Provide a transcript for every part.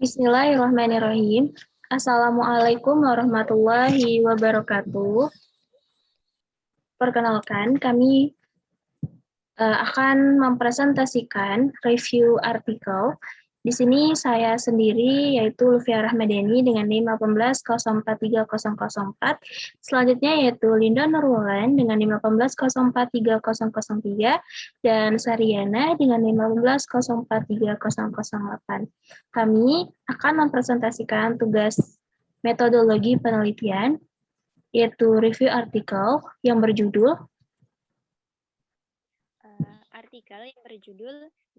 Bismillahirrahmanirrahim. Assalamualaikum warahmatullahi wabarakatuh. Perkenalkan, kami akan mempresentasikan review artikel. Di sini saya sendiri, yaitu Lufia Rahmadani dengan NIM 18043004. Selanjutnya yaitu Linda Nurwalan dengan NIM 18043003 dan Sariana dengan NIM 18043008. Kami akan mempresentasikan tugas metodologi penelitian, yaitu review artikel yang berjudul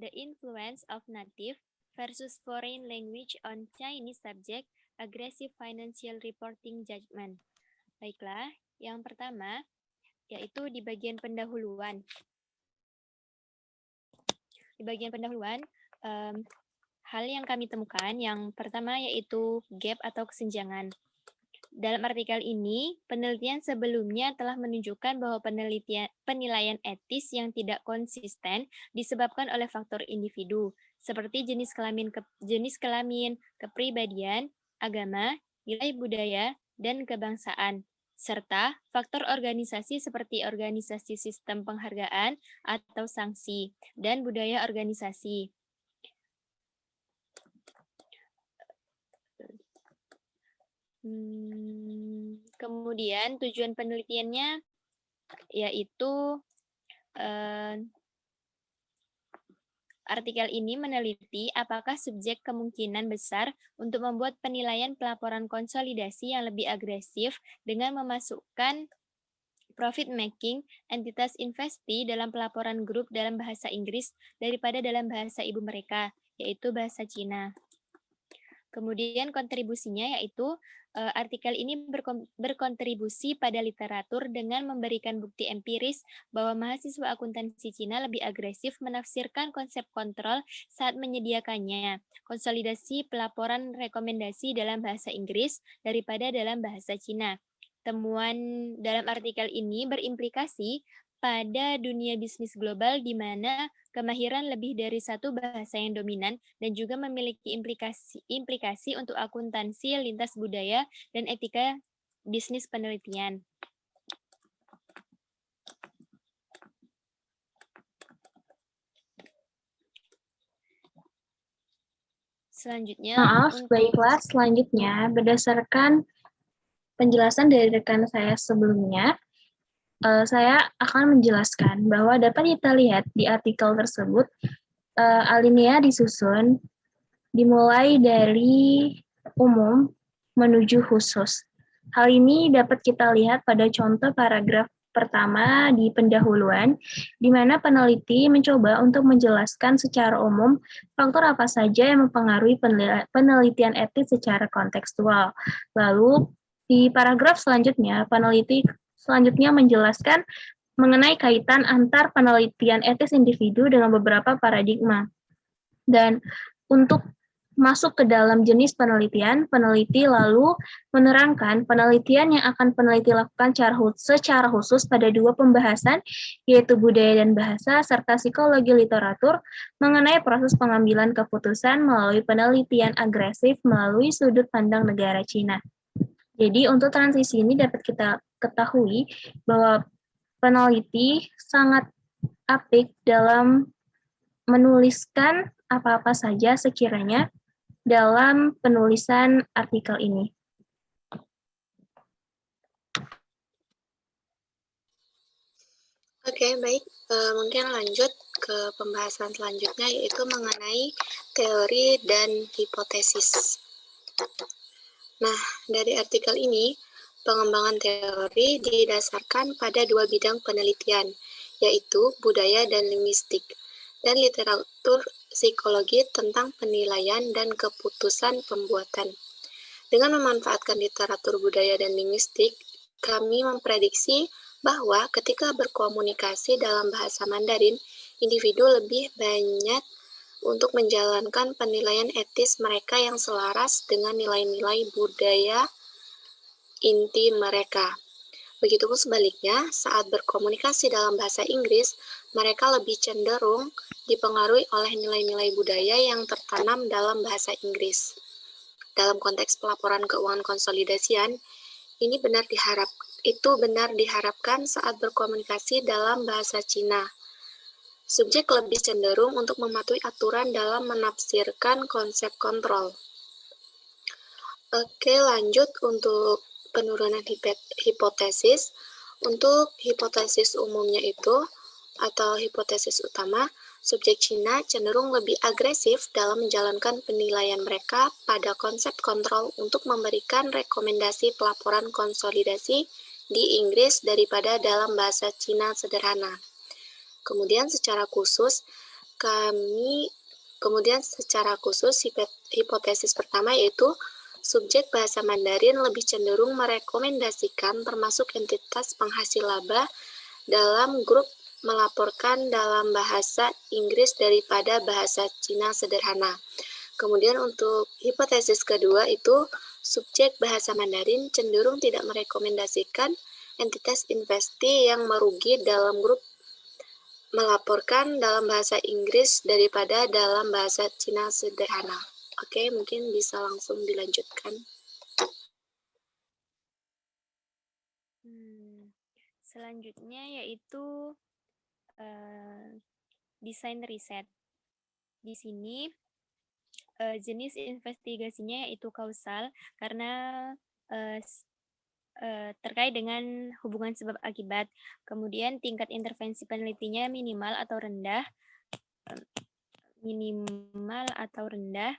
The Influence of Native versus Foreign Language on Chinese Subject, Aggressive Financial Reporting Judgment. Baiklah, yang pertama yaitu di bagian pendahuluan. Di bagian pendahuluan, hal yang kami temukan yang pertama yaitu gap atau kesenjangan. Dalam artikel ini, penelitian sebelumnya telah menunjukkan bahwa penilaian etis yang tidak konsisten disebabkan oleh faktor individu, seperti jenis kelamin, kepribadian, agama, nilai budaya, dan kebangsaan, serta faktor organisasi seperti organisasi sistem penghargaan atau sanksi, dan budaya organisasi. Kemudian tujuan penelitiannya yaitu artikel ini meneliti apakah subjek kemungkinan besar untuk membuat penilaian pelaporan konsolidasi yang lebih agresif dengan memasukkan profit making entitas investee dalam pelaporan grup dalam bahasa Inggris daripada dalam bahasa ibu mereka, yaitu bahasa Cina. Kemudian kontribusinya yaitu artikel ini berkontribusi pada literatur dengan memberikan bukti empiris bahwa mahasiswa akuntansi Cina lebih agresif menafsirkan konsep kontrol saat menyediakannya, konsolidasi pelaporan rekomendasi dalam bahasa Inggris daripada dalam bahasa Cina. Temuan dalam artikel ini berimplikasi pada dunia bisnis global di mana kemahiran lebih dari satu bahasa yang dominan dan juga memiliki implikasi untuk akuntansi lintas budaya dan etika bisnis penelitian. Selanjutnya berdasarkan penjelasan dari rekan saya sebelumnya, saya akan menjelaskan bahwa dapat kita lihat di artikel tersebut, alinea disusun dimulai dari umum menuju khusus. Hal ini dapat kita lihat pada contoh paragraf pertama di pendahuluan, di mana peneliti mencoba untuk menjelaskan secara umum faktor apa saja yang mempengaruhi penelitian etis secara kontekstual. Lalu, di paragraf selanjutnya, peneliti selanjutnya menjelaskan mengenai kaitan antar penelitian etis individu dengan beberapa paradigma. Dan untuk masuk ke dalam jenis penelitian, peneliti lalu menerangkan penelitian yang akan peneliti lakukan secara khusus pada dua pembahasan, yaitu budaya dan bahasa, serta psikologi literatur mengenai proses pengambilan keputusan melalui penelitian agresif melalui sudut pandang negara Cina. Jadi untuk transisi ini dapat kita ketahui bahwa peneliti sangat apik dalam menuliskan apa-apa saja sekiranya dalam penulisan artikel ini. Oke, baik. Mungkin lanjut ke pembahasan selanjutnya, yaitu mengenai teori dan hipotesis. Nah, dari artikel ini, pengembangan teori didasarkan pada dua bidang penelitian, yaitu budaya dan linguistik, dan literatur psikologi tentang penilaian dan keputusan pembuatan. Dengan memanfaatkan literatur budaya dan linguistik, kami memprediksi bahwa ketika berkomunikasi dalam bahasa Mandarin, individu lebih banyak untuk menjalankan penilaian etis mereka yang selaras dengan nilai-nilai budaya inti mereka. Begitupun sebaliknya, saat berkomunikasi dalam bahasa Inggris, mereka lebih cenderung dipengaruhi oleh nilai-nilai budaya yang tertanam dalam bahasa Inggris. dalam konteks pelaporan keuangan konsolidasian, itu benar diharapkan saat berkomunikasi dalam bahasa Cina. Subjek lebih cenderung untuk mematuhi aturan dalam menafsirkan konsep kontrol. Oke, lanjut untuk penurunan hipotesis. Untuk hipotesis umumnya itu, atau hipotesis utama, subjek Cina cenderung lebih agresif dalam menjalankan penilaian mereka pada konsep kontrol untuk memberikan rekomendasi pelaporan konsolidasi di Inggris daripada dalam bahasa Cina sederhana. Kemudian secara khusus, hipotesis pertama yaitu subjek bahasa Mandarin lebih cenderung merekomendasikan termasuk entitas penghasil laba dalam grup melaporkan dalam bahasa Inggris daripada bahasa Cina sederhana. Kemudian untuk hipotesis kedua itu subjek bahasa Mandarin cenderung tidak merekomendasikan entitas investi yang merugi dalam grup melaporkan dalam bahasa Inggris daripada dalam bahasa Cina sederhana. Oke, mungkin bisa langsung dilanjutkan. Selanjutnya yaitu desain riset. Di sini jenis investigasinya yaitu kausal karena terkait dengan hubungan sebab akibat. Kemudian tingkat intervensi penelitinya minimal atau rendah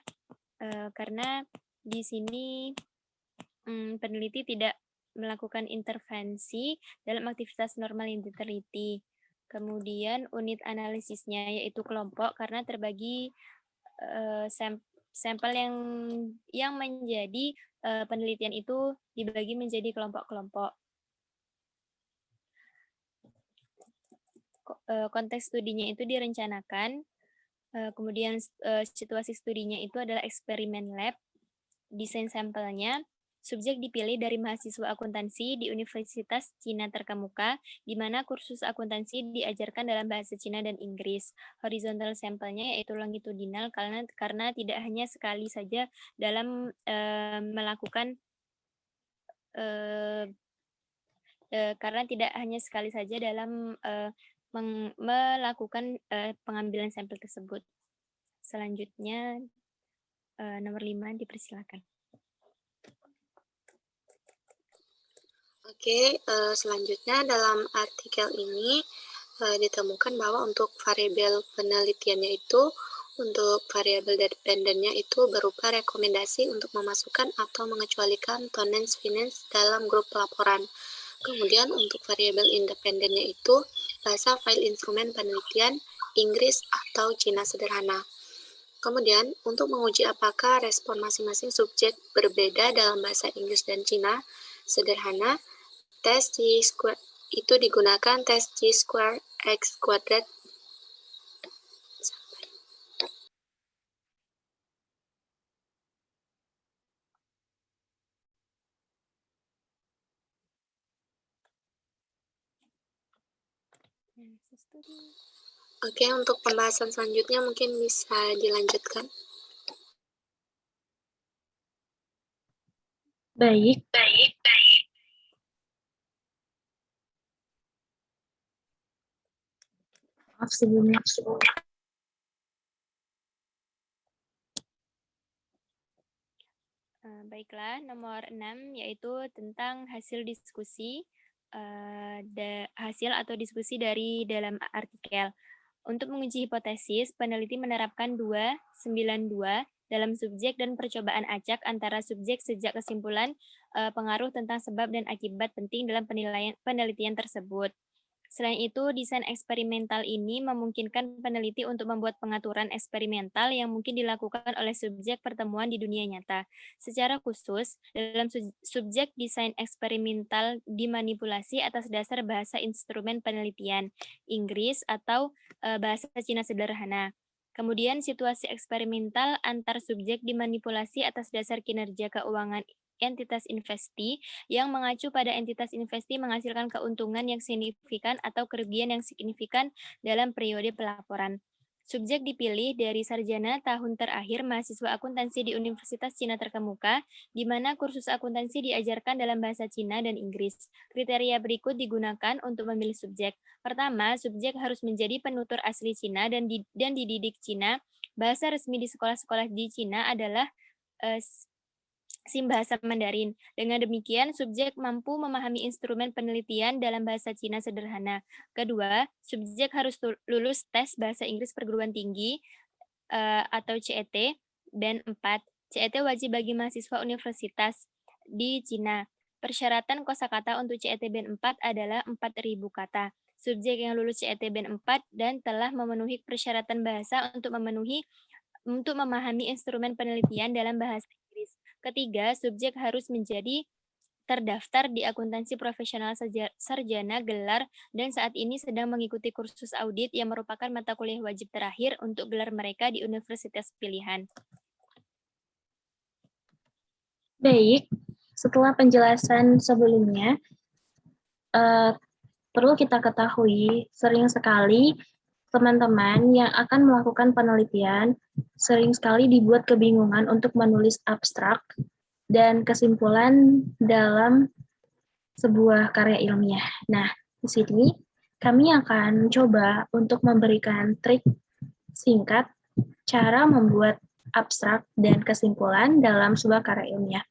karena di sini peneliti tidak melakukan intervensi dalam aktivitas normal yang diteliti. Kemudian unit analisisnya yaitu kelompok karena terbagi sampel yang menjadi penelitian itu dibagi menjadi kelompok-kelompok. Konteks studinya itu direncanakan, kemudian situasi studinya itu adalah eksperimen lab, desain sampelnya, subjek dipilih dari mahasiswa akuntansi di Universitas Cina Terkemuka, di mana kursus akuntansi diajarkan dalam bahasa Cina dan Inggris. Horizontal sampelnya yaitu longitudinal karena tidak hanya sekali saja dalam melakukan pengambilan sampel tersebut. Selanjutnya nomor 5 dipersilakan. Oke, selanjutnya dalam artikel ini ditemukan bahwa untuk variabel penelitiannya itu, untuk variabel dependennya itu berupa rekomendasi untuk memasukkan atau mengecualikan tonnage finance dalam grup pelaporan. Kemudian untuk variabel independennya itu bahasa file instrumen penelitian Inggris atau Cina sederhana. Kemudian untuk menguji apakah respon masing-masing subjek berbeda dalam bahasa Inggris dan Cina sederhana, tes chi-square itu digunakan tes chi-square x kuadrat Oke, untuk pembahasan selanjutnya mungkin bisa dilanjutkan. Baik. Maaf sebelumnya. Baiklah, nomor 6 yaitu tentang hasil diskusi, hasil atau diskusi dari dalam artikel. Untuk menguji hipotesis, peneliti menerapkan 292 dalam subjek dan percobaan acak antara subjek sejak kesimpulan pengaruh tentang sebab dan akibat penting dalam penelitian tersebut. Selain itu, desain eksperimental ini memungkinkan peneliti untuk membuat pengaturan eksperimental yang mungkin dilakukan oleh subjek pertemuan di dunia nyata. Secara khusus, dalam subjek desain eksperimental dimanipulasi atas dasar bahasa instrumen penelitian, Inggris atau bahasa Cina sederhana. Kemudian, situasi eksperimental antar subjek dimanipulasi atas dasar kinerja keuangan entitas investi yang mengacu pada entitas investi menghasilkan keuntungan yang signifikan atau kerugian yang signifikan dalam periode pelaporan. Subjek dipilih dari sarjana tahun terakhir mahasiswa akuntansi di Universitas Cina Terkemuka, di mana kursus akuntansi diajarkan dalam bahasa Cina dan Inggris. Kriteria berikut digunakan untuk memilih subjek. Pertama, subjek harus menjadi penutur asli Cina dan dididik Cina. Bahasa resmi di sekolah-sekolah di Cina adalah SIM bahasa Mandarin. Dengan demikian, subjek mampu memahami instrumen penelitian dalam bahasa Cina sederhana. Kedua, subjek harus lulus tes bahasa Inggris perguruan tinggi atau CET. Dan 4, CET wajib bagi mahasiswa universitas di Cina. Persyaratan kosakata untuk CET Band 4 adalah 4.000 kata. Subjek yang lulus CET Band 4 dan telah memenuhi persyaratan bahasa untuk memahami instrumen penelitian dalam bahasa Inggris. Ketiga, subjek harus menjadi terdaftar di akuntansi profesional sarjana gelar dan saat ini sedang mengikuti kursus audit yang merupakan mata kuliah wajib terakhir untuk gelar mereka di universitas pilihan. Baik, setelah penjelasan sebelumnya, perlu kita ketahui sering sekali teman-teman yang akan melakukan penelitian sering sekali dibuat kebingungan untuk menulis abstrak dan kesimpulan dalam sebuah karya ilmiah. Nah, di sini kami akan coba untuk memberikan trik singkat cara membuat abstrak dan kesimpulan dalam sebuah karya ilmiah.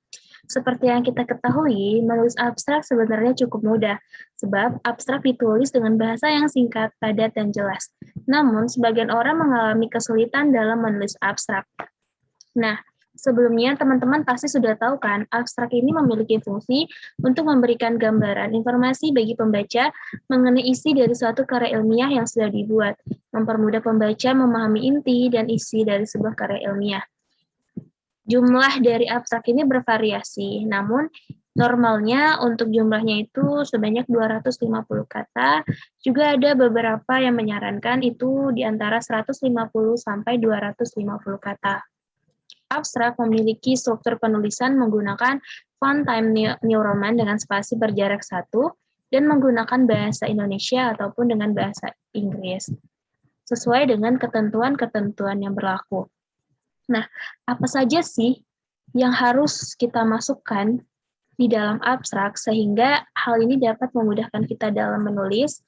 Seperti yang kita ketahui, menulis abstrak sebenarnya cukup mudah, sebab abstrak ditulis dengan bahasa yang singkat, padat, dan jelas. Namun, sebagian orang mengalami kesulitan dalam menulis abstrak. Nah, sebelumnya teman-teman pasti sudah tahu kan, abstrak ini memiliki fungsi untuk memberikan gambaran informasi bagi pembaca mengenai isi dari suatu karya ilmiah yang sudah dibuat, mempermudah pembaca memahami inti dan isi dari sebuah karya ilmiah. Jumlah dari abstrak ini bervariasi, namun normalnya untuk jumlahnya itu sebanyak 250 kata. Juga ada beberapa yang menyarankan itu di antara 150 sampai 250 kata. Abstrak memiliki struktur penulisan menggunakan font Times New Roman dengan spasi berjarak 1 dan menggunakan bahasa Indonesia ataupun dengan bahasa Inggris, sesuai dengan ketentuan-ketentuan yang berlaku. Nah, apa saja sih yang harus kita masukkan di dalam abstrak sehingga hal ini dapat memudahkan kita dalam menulis?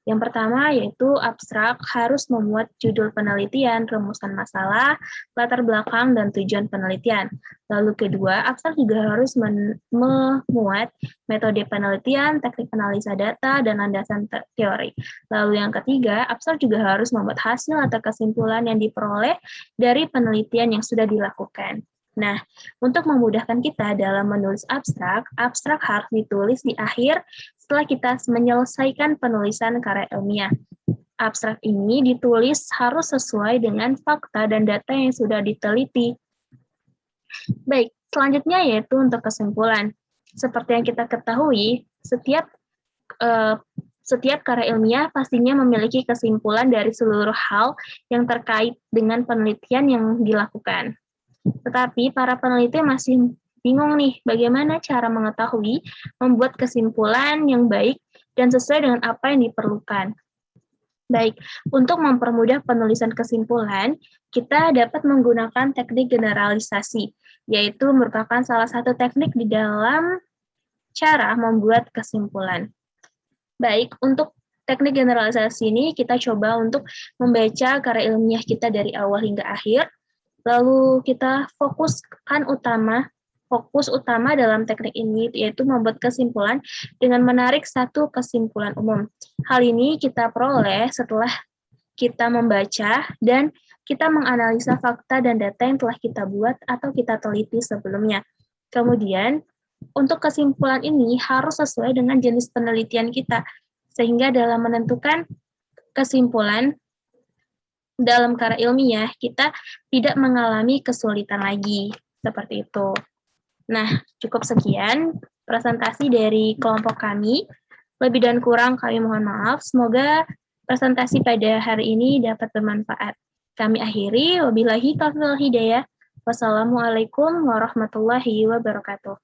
Yang pertama yaitu abstrak harus memuat judul penelitian, rumusan masalah, latar belakang, dan tujuan penelitian. Lalu kedua, abstrak juga harus memuat metode penelitian, teknik analisa data, dan landasan teori. Lalu yang ketiga, abstrak juga harus membuat hasil atau kesimpulan yang diperoleh dari penelitian yang sudah dilakukan. Nah, untuk memudahkan kita dalam menulis abstrak, abstrak harus ditulis di akhir setelah kita menyelesaikan penulisan karya ilmiah. Abstrak ini ditulis harus sesuai dengan fakta dan data yang sudah diteliti. Baik, selanjutnya yaitu untuk kesimpulan. Seperti yang kita ketahui, setiap karya ilmiah pastinya memiliki kesimpulan dari seluruh hal yang terkait dengan penelitian yang dilakukan. Tetapi para peneliti masih bingung nih, bagaimana cara mengetahui membuat kesimpulan yang baik dan sesuai dengan apa yang diperlukan. Baik, untuk mempermudah penulisan kesimpulan, kita dapat menggunakan teknik generalisasi, yaitu merupakan salah satu teknik di dalam cara membuat kesimpulan. Baik, untuk teknik generalisasi ini kita coba untuk membaca karya ilmiah kita dari awal hingga akhir, lalu kita fokus utama dalam teknik ini yaitu membuat kesimpulan dengan menarik satu kesimpulan umum. Hal ini kita peroleh setelah kita membaca dan kita menganalisa fakta dan data yang telah kita buat atau kita teliti sebelumnya. Kemudian, untuk kesimpulan ini harus sesuai dengan jenis penelitian kita, sehingga dalam menentukan kesimpulan dalam karya ilmiah, kita tidak mengalami kesulitan lagi. Seperti itu. Nah, cukup sekian presentasi dari kelompok kami. Lebih dan kurang kami mohon maaf. Semoga presentasi pada hari ini dapat bermanfaat. Kami akhiri, wabillahi taufiq wal hidayah. Wassalamualaikum warahmatullahi wabarakatuh.